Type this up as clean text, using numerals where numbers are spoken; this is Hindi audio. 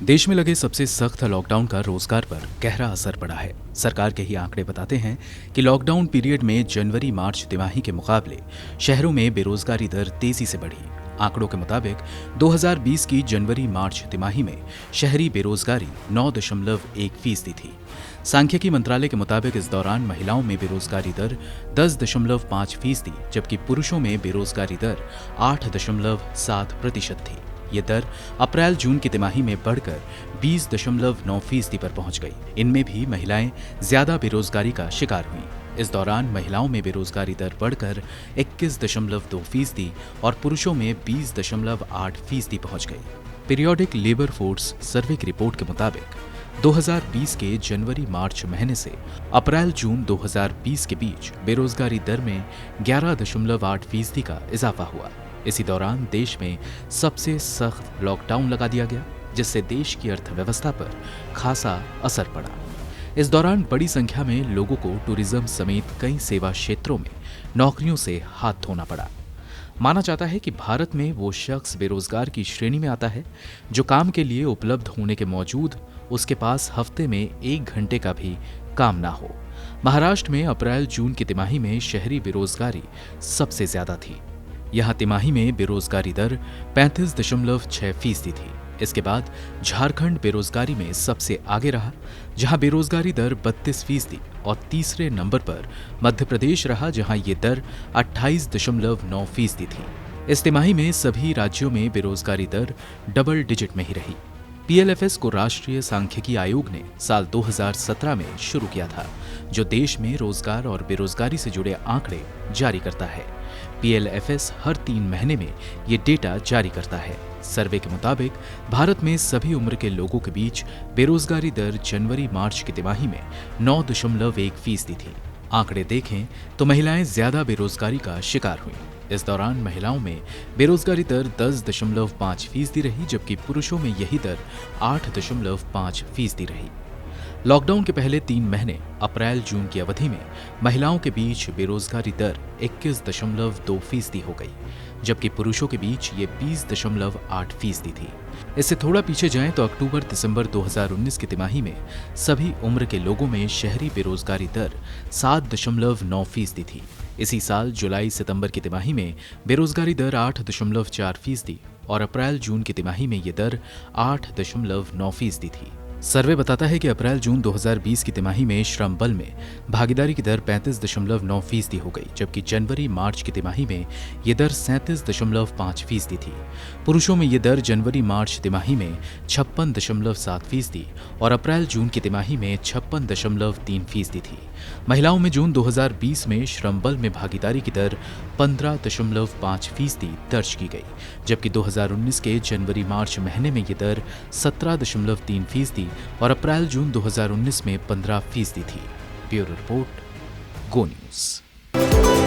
देश में लगे सबसे सख्त लॉकडाउन का रोजगार पर गहरा असर पड़ा है। सरकार के ही आंकड़े बताते हैं कि लॉकडाउन पीरियड में जनवरी मार्च तिमाही के मुकाबले शहरों में बेरोजगारी दर तेजी से बढ़ी। आंकड़ों के मुताबिक 2020 की जनवरी मार्च तिमाही में शहरी बेरोजगारी 9.1% थी। सांख्यिकी मंत्रालय के मुताबिक इस दौरान महिलाओं में बेरोजगारी दर 10.5% जबकि पुरुषों में बेरोजगारी दर 8.7% थी। ये दर अप्रैल जून की तिमाही में बढ़कर 20.9% पर पहुंच गई। इनमें भी महिलाएं ज्यादा बेरोजगारी का शिकार हुईं। इस दौरान महिलाओं में बेरोजगारी दर बढ़कर 21.2% और पुरुषों में 20.8% पहुंच गई। पीरियोडिक लेबर फोर्स सर्वे की रिपोर्ट के मुताबिक 2020 के जनवरी मार्च महीने से अप्रैल जून 2020 के बीच बेरोजगारी दर में 11.8% का इजाफा हुआ। इसी दौरान देश में सबसे सख्त लॉकडाउन लगा दिया गया, जिससे देश की अर्थव्यवस्था पर खासा असर पड़ा। इस दौरान बड़ी संख्या में लोगों को टूरिज्म समेत कई सेवा क्षेत्रों में नौकरियों से हाथ धोना पड़ा। माना जाता है कि भारत में वो शख्स बेरोजगार की श्रेणी में आता है जो काम के लिए उपलब्ध होने के बावजूद उसके पास हफ्ते में 1 घंटे का भी काम ना हो। महाराष्ट्र में अप्रैल जून की तिमाही में शहरी बेरोजगारी सबसे ज्यादा थी। यहां तिमाही में बेरोजगारी दर 35.6% थी। इसके बाद झारखंड बेरोजगारी में सबसे आगे रहा, जहां बेरोजगारी दर 32% और तीसरे नंबर पर मध्य प्रदेश रहा, जहां ये दर 28.9% थी। इस तिमाही में सभी राज्यों में बेरोजगारी दर डबल डिजिट में ही रही। पीएलएफएस को राष्ट्रीय सांख्यिकी आयोग ने साल 2017 में शुरू किया था, जो देश में रोजगार और बेरोजगारी से जुड़े आंकड़े जारी करता है। पीएलएफएस हर 3 महीने में ये डेटा जारी करता है। सर्वे के मुताबिक भारत में सभी उम्र के लोगों के बीच बेरोजगारी दर जनवरी मार्च की तिमाही में 9.1% थी। आंकड़े देखें तो महिलाएं ज्यादा बेरोजगारी का शिकार हुईं। इस दौरान महिलाओं में बेरोजगारी दर 10.5% रही, जबकि पुरुषों में यही दर 8.5% रही। लॉकडाउन के पहले 3 महीने अप्रैल जून की अवधि में महिलाओं के बीच बेरोजगारी दर 21.2% हो गई, जबकि पुरुषों के बीच ये 20.8% थी। इससे थोड़ा पीछे जाएं तो अक्टूबर दिसंबर 2019 की तिमाही में सभी उम्र के लोगों में शहरी बेरोजगारी दर 7.9% थी। इसी साल जुलाई सितंबर की तिमाही में बेरोजगारी दर 8.4% और अप्रैल जून की तिमाही में ये दर 8.9% थी। सर्वे बताता है कि अप्रैल जून 2020 की तिमाही में श्रम बल में भागीदारी की दर 35.9% हो गई, जबकि जनवरी मार्च की तिमाही में ये दर 37.5% थी। पुरुषों में ये दर जनवरी मार्च तिमाही में 56.7% और अप्रैल जून की तिमाही में 56.3% थी। महिलाओं में जून 2020 में श्रम बल में भागीदारी की दर 15.5% दर्ज की गई, जबकि 2019 के जनवरी मार्च महीने में ये दर 17.3% और अप्रैल जून 2019 में 15% थी। ब्यूरो रिपोर्ट, गो न्यूज।